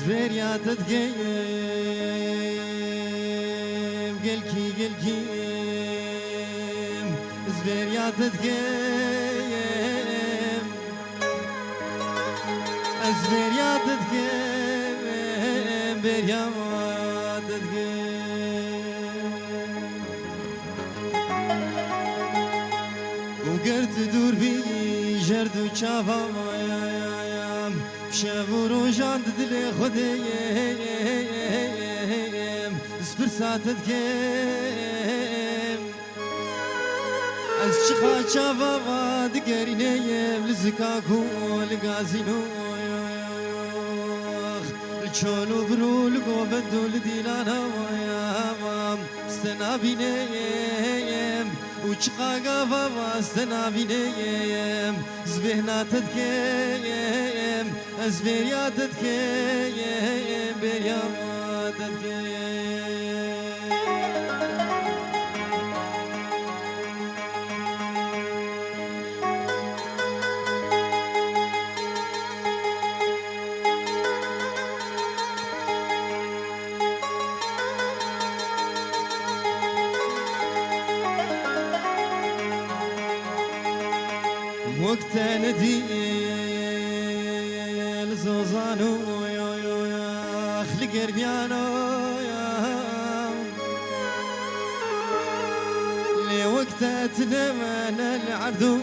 زبيريا تتقيم قلكي زبيريا تتقيم زبيريا تتقيم بيريا تتقيم وقرت دور بي جرد وشافا شافورو جاند دلي خديم سبرسات تتقيم از شخا شافا دقرينيم لزكاكو لقازينو الشولو برو لقو بدو لديلانا ويامام استنابينيم وشقاقا بابا استنابينيم زبهنا تتقيم زبيريا تتقيم بيريا تتقيم وقت ندي الزوزانو خلق ربيانو لي وقت تنمن العردو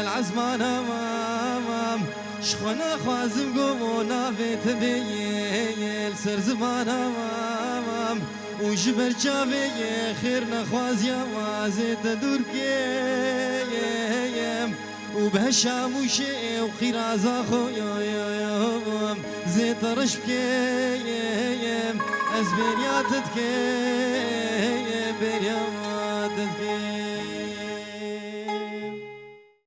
العزمانة شخونا خوازم قومونا بيت بيل سر زمانا وجبر جابي خيرنا خوازيا وازيت دور كيم وبهشام وشي وخيرازا خويا زيت رش بكيم ازبيريا تتكيم بيريا تتكيم